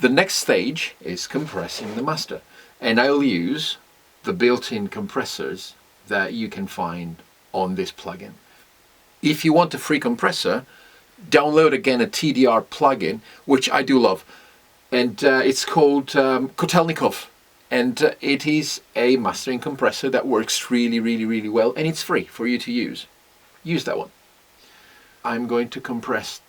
The next stage is compressing the master, and I'll use the built-in compressors that you can find on this plugin. If you want a free compressor, download again a TDR plugin, which I do love, and it's called Kotelnikov, and it is a mastering compressor that works really well, and it's free for you to use. Use that one. I'm going to compress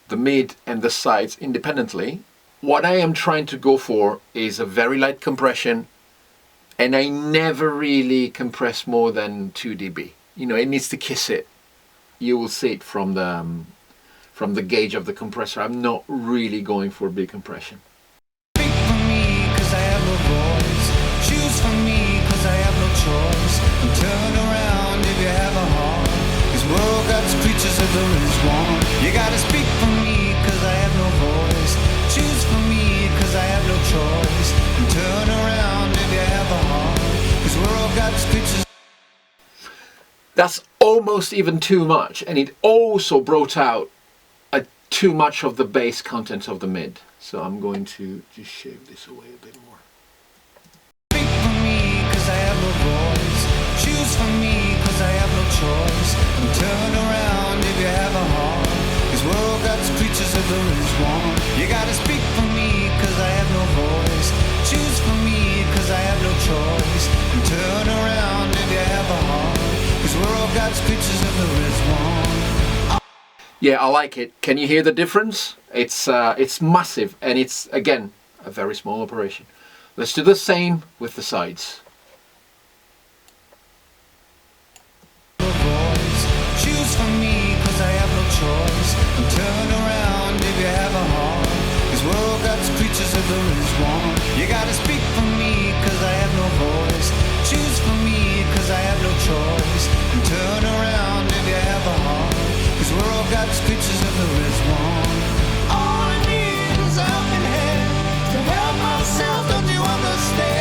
the mid and the sides independently. What I am trying to go for is a very light compression, and I never really compress more than 2 dB. You know, it needs to kiss it. You will see it from the gauge of the compressor. I'm not really going for big compression. Speak for me, 'cause I have no voice. Choose for me, 'cause I have no choice. And turn around if you have a heart. This world got creatures if there is one. You gotta speak for me, 'cause I have no voice. Choose for me, 'cause I have no choice. And turn around if you have a heart. This world got creatures. That's almost even too much, and it also brought out too much of the bass content of the mid. So I'm going to just shave this away a bit more. Speak for me, 'cause I have no voice. Choose for me, 'cause I have no choice. And turn around if you have a heart. This world got creatures if there is one. You gotta speak for me, 'cause I have no voice. Choose for me, 'cause I have no choice. And turn around if you have a heart. This world got creatures if there is one. Yeah, I like it. Can you hear the difference? It's massive, and it's, again, a very small operation. Let's do the same with the sides. Choose for me, 'cause I have no choice. And turn around if you have a heart. This world got creatures if there is one. You gotta speak for me, 'cause I have no voice. Choose for me, 'cause I have no choice. And turn around if you have a heart. This world got creatures if there is one. All I need is a helping hand to help myself, don't you understand?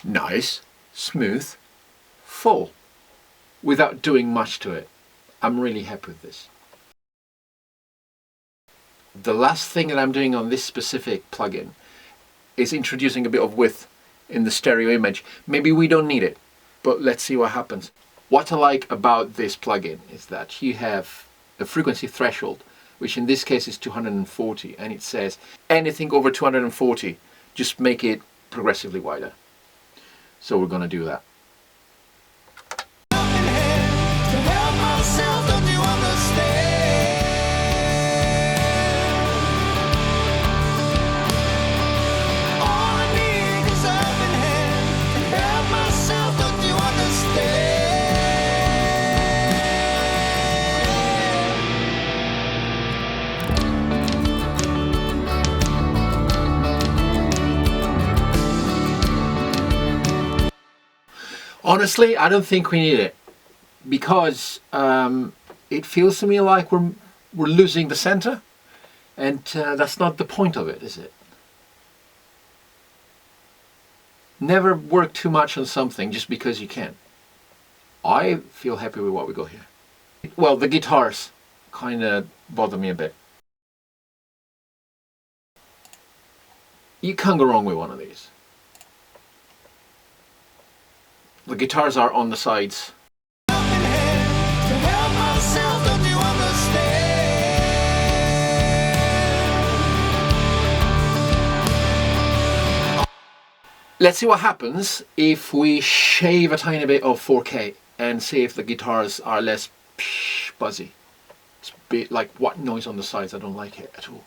Nice, smooth, full, without doing much to it. I'm really happy with this. The last thing that I'm doing on this specific plugin is introducing a bit of width in the stereo image. Maybe we don't need it, but let's see what happens. What I like about this plugin is that you have a frequency threshold, which in this case is 240, and it says anything over 240, just make it progressively wider. So we're going to do that. To help myself, don't you understand? All I need is a helping hand to help myself, don't you understand? Honestly, I don't think we need it, because it feels to me like we're losing the center, and that's not the point of it, is it? Never work too much on something just because you can. I feel happy with what we got here. Well, the guitars kind of bother me a bit. You can't go wrong with one of these. The guitars are on the sides. Let's see what happens if we shave a tiny bit of 4K and see if the guitars are less buzzy. It's a bit like what noise on the sides. I don't like it at all.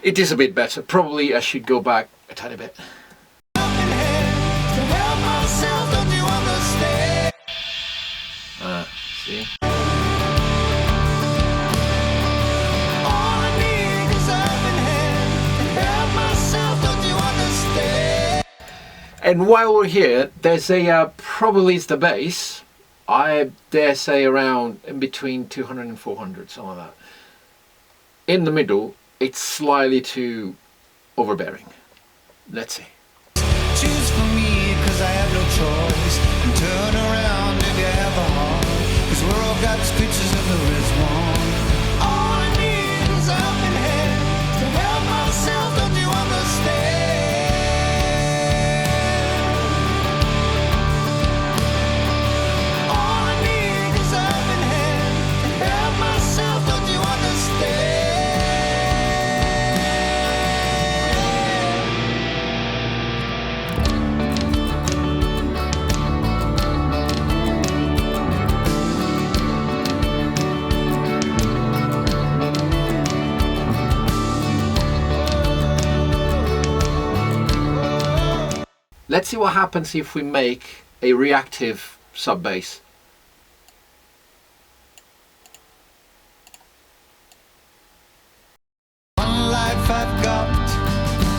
It is a bit better. Probably I should go back a tiny bit. See? And while we're here, there's a probably it's the bass. I dare say around in between 200 and 400, something like that. In the middle, it's slightly too overbearing. Let's see. Choose for me, cause I have no choice. And turn around if you have a heart. Cause we're all God's creatures if there is one. All I need is a helping hand to help myself, don't you understand? All I need is a helping hand to help myself, don't you understand? Let's see what happens if we make a reactive sub bass. One life I've got.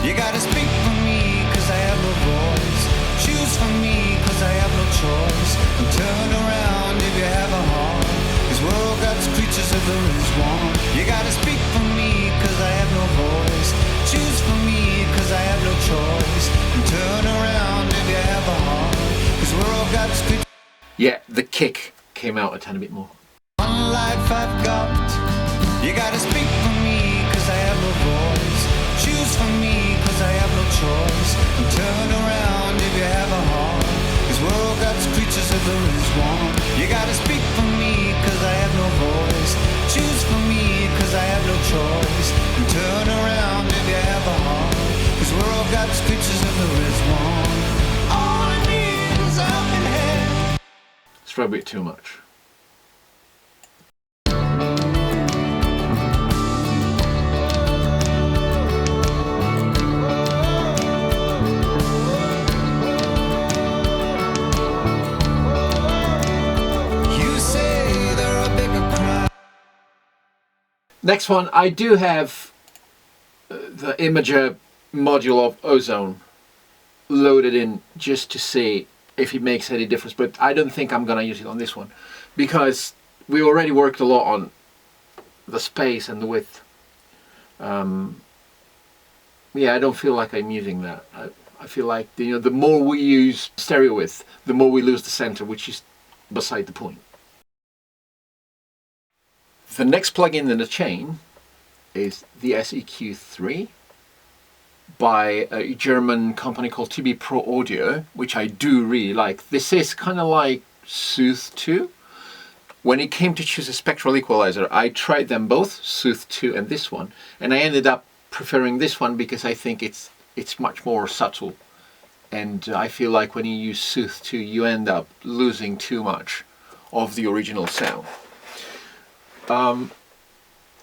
You gotta speak for me, cause I have no voice. Choose for me, cause I have no choice. And turn around if you have a heart. Cause we're all God's creatures if there is one. You gotta speak for me, cause I have no voice. Choose for me, cause I have no choice. And turn around if you have a heart. Cause we're all God's creatures. Yeah, the kick came out a tiny bit more. One life I've got. You gotta speak for me, cause I have no voice. Choose for me, cause I have no choice. And turn around if you have a heart. Cause we're all God's creatures if there is one. You gotta speak for me, cause I have no voice. Choose for me, cause I have no choice. And turn around if you have a heart. Cause we're all God's creatures if there is one. All I need is a helping hand. It's probably a bit too much. You say they're a bigger crowd. Next one, I do have the Imager module of Ozone loaded in just to see if it makes any difference, but I don't think I'm gonna use it on this one because we already worked a lot on the space and the width. Yeah, I don't feel like I'm using that. I feel like the more we use stereo width, the more we lose the center, which is beside the point. The next plugin in the chain is the SEQ3 by a German company called pt.2 Audio, which I do really like. This is kind of like Sooth 2. When it came to choose a spectral equalizer, I tried them both, Sooth 2 and this one, and I ended up preferring this one because I think it's much more subtle, and I feel like when you use Sooth 2 you end up losing too much of the original sound.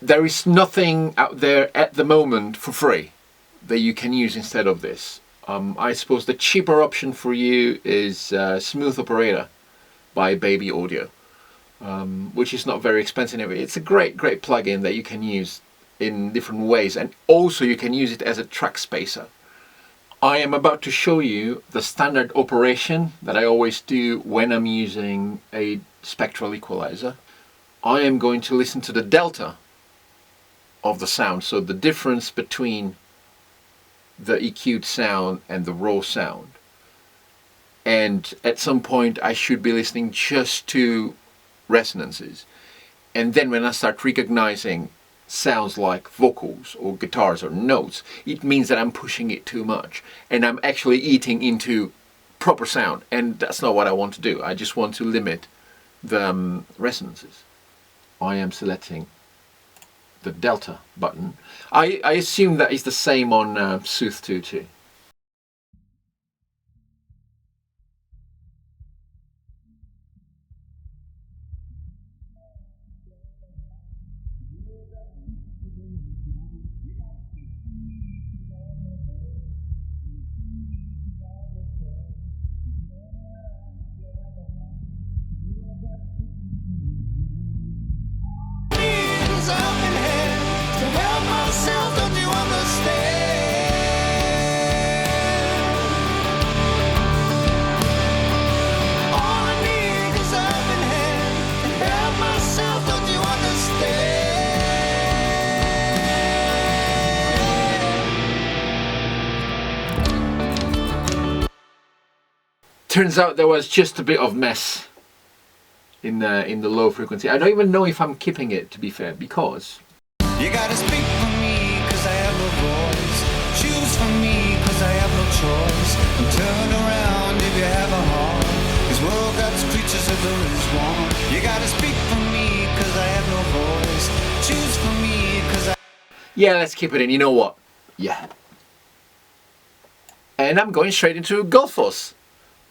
There is nothing out there at the moment for free that you can use instead of this. I suppose the cheaper option for you is Smooth Operator by Baby Audio, which is not very expensive. It's a great plugin that you can use in different ways, and also you can use it as a track spacer. I am about to show you the standard operation that I always do when I'm using a spectral equalizer. I am going to listen to the delta of the sound, so the difference between the EQ'd sound and the raw sound. And at some point I should be listening just to resonances. And then when I start recognizing sounds like vocals or guitars or notes, it means that I'm pushing it too much and I'm actually eating into proper sound, and that's not what I want to do. I just want to limit the resonances. I am selecting the delta button. I assume that is the same on Sooth 2 too. Needs a helping hand to help myself, don't you understand? Turns out there was just a bit of mess in the low frequency. I don't even know if I'm keeping it, to be fair, because You gotta speak for me, cause I have no voice. Choose for me, cause I have no choice. And turn around if you have a heart. This world got creatures if there is one. You gotta speak for me, cause I have no voice. Choose for me, cause I... yeah, let's keep it in. You know what? Yeah. And I'm going straight into Gullfoss.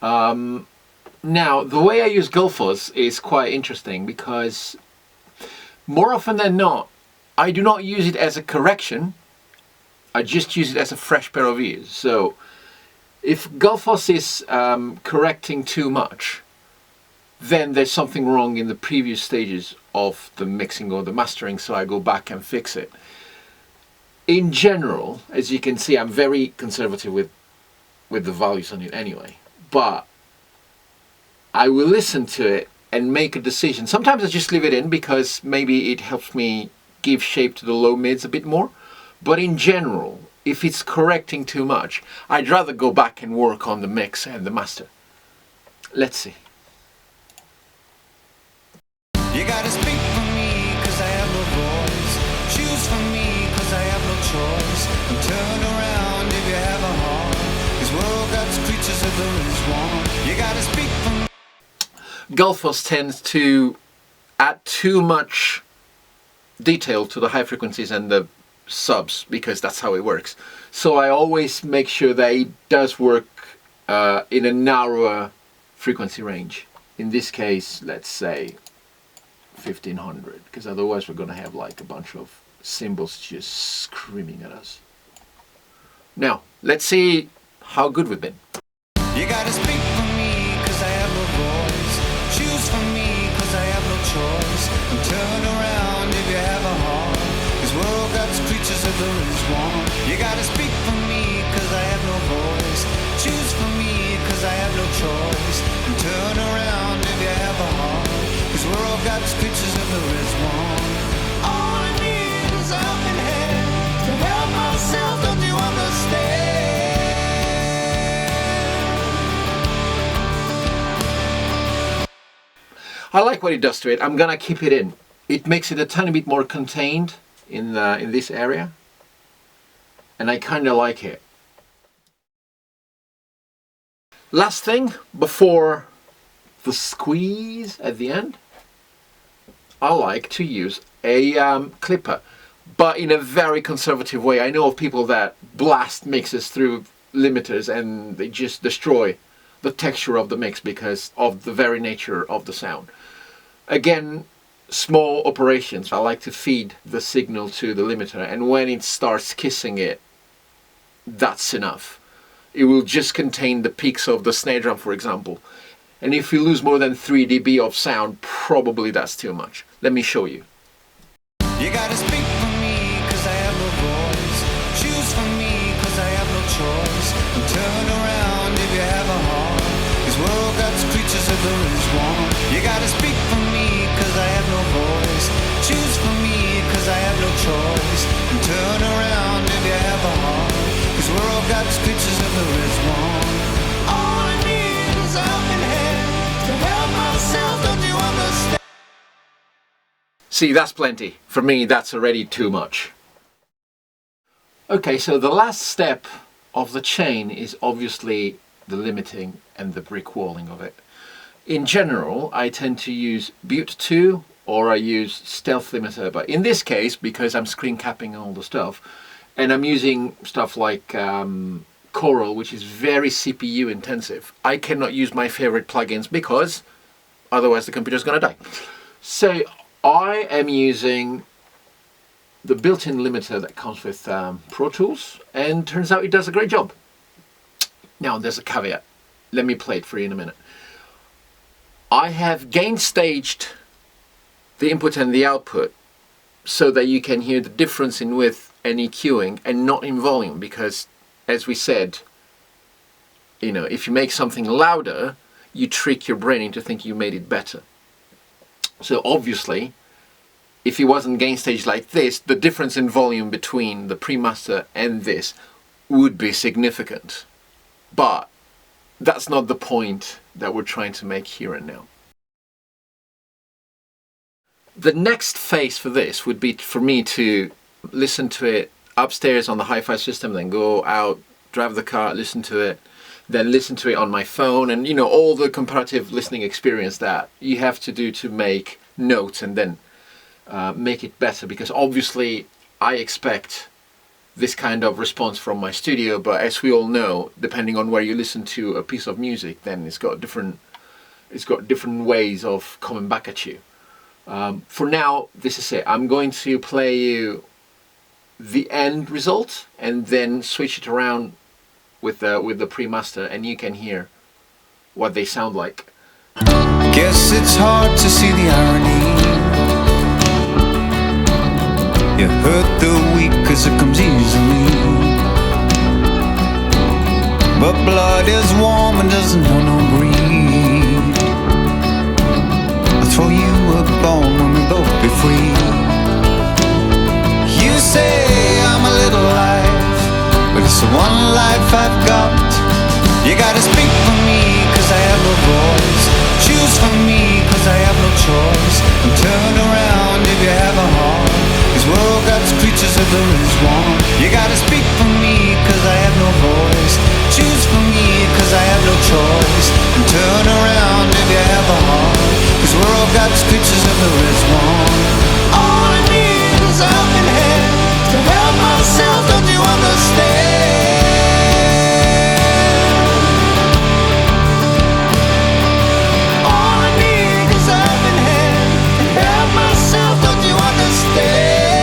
Now, the way I use Gullfoss is quite interesting because more often than not, I do not use it as a correction. I just use it as a fresh pair of ears. So if Gullfoss is correcting too much, then there's something wrong in the previous stages of the mixing or the mastering, so I go back and fix it. In general, as you can see, I'm very conservative with the values on it anyway, but I will listen to it and make a decision. Sometimes I just leave it in because maybe it helps me give shape to the low mids a bit more, but in general, if it's correcting too much, I'd rather go back and work on the mix and the master. Let's see. You gotta speak for me, cause I have no voice. Choose for me, cause I have no choice. And turn around if you have a heart. This world got creatures if there is one. You gotta speak for me. Gullfoss tends to add too much detail to the high frequencies and the subs because that's how it works. So I always make sure that it does work in a narrower frequency range. In this case, let's say 1500, because otherwise we're going to have like a bunch of cymbals just screaming at us. Now, let's see how good we've been. You gotta speak for me, cause I have no voice. Choose for me, cause I have no choice. And turn around if you have a heart. This world got creatures if there is one. You gotta speak for me, cause I have no voice. Choose for me, cause I have no choice. And turn around if you have a heart. This world got creatures if there is one. All I need is a helping hand to help myself, don't you understand? I like what it does to it. I'm gonna keep it in. It makes it a tiny bit more contained in this area, and I kind of like it. Last thing before the squeeze at the end, I like to use a clipper, but in a very conservative way. I know of people that blast mixes through limiters and they just destroy the texture of the mix because of the very nature of the sound. Again, small operations. I like to feed the signal to the limiter, and when it starts kissing it, that's enough. It will just contain the peaks of the snare drum, for example. And if you lose more than 3 dB of sound, probably that's too much. Let me show you. You gotta speak for me, cause I have no voice. Choose for me, cause I have no choice. And turn around if you have a heart. This world got creatures if there is one. You gotta speak for me, cause I have no voice. Choose for me, cause I have no choice. And turn around if you have a heart. This world got creatures if there is one. All I need is a helping hand to help myself, don't you understand? See, that's plenty. For me, that's already too much. Okay, so the last step of the chain is obviously the limiting and the brick walling of it. In general, I tend to use pt.2 or I use stealth limiter, but in this case, because I'm screen capping all the stuff, and I'm using stuff like Choral, which is very CPU intensive, I cannot use my favorite plugins because otherwise the computer's gonna die. So I am using the built-in limiter that comes with Pro Tools, and turns out it does a great job. Now there's a caveat. Let me play it for you in a minute. I have gain staged the input and the output so that you can hear the difference in width and EQing and not in volume, because as we said, you know, if you make something louder, you trick your brain into thinking you made it better. So obviously, if it wasn't gain staged like this, the difference in volume between the pre-master and this would be significant. But that's not the point that we're trying to make here and now. The next phase for this would be for me to listen to it upstairs on the hi-fi system, then go out, drive the car, listen to it, then listen to it on my phone, and all the comparative listening experience that you have to do to make notes and then make it better, because obviously I expect this kind of response from my studio, but as we all know, depending on where you listen to a piece of music, then it's got different ways of coming back at you. For now, this is it. I'm going to play you the end result and then switch it around with the pre-master, and you can hear what they sound like. Guess it's hard to see the irony. You hurt the weak 'cause it comes easily, but blood is warm and doesn't know no greed. I'll throw you a bone when we both be free. You say I'm a little life, but it's the one life I've got. You gotta speak for me 'cause I have no voice. Choose for me 'cause I have no choice. And turn around if you have a heart. This world got creatures if there is one. You gotta speak for me 'cause I have no voice. Choose for me 'cause I have no choice. And turn around if you have a heart. This world got creatures if there is one. All I need is a helping hand to help myself, don't you understand? All I need is a helping hand to help myself, don't you understand?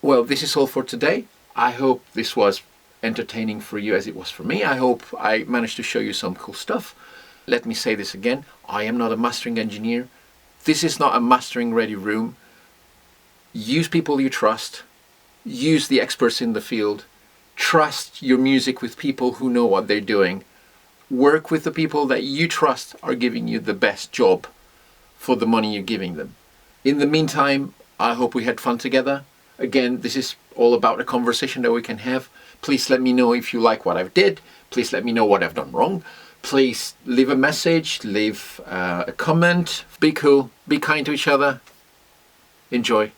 Well, this is all for today. I hope this was entertaining for you as it was for me. I hope I managed to show you some cool stuff. Let me say this again. I am not a mastering engineer. This is not a mastering ready room. Use people you trust. Use the experts in the field. Trust your music with people who know what they're doing. Work with the people that you trust are giving you the best job for the money you're giving them. In the meantime, I hope we had fun together. Again, this is all about a conversation that we can have. Please let me know if you like what I've did. Please let me know what I've done wrong. Please leave a message, leave a comment. Be cool, be kind to each other. Enjoy.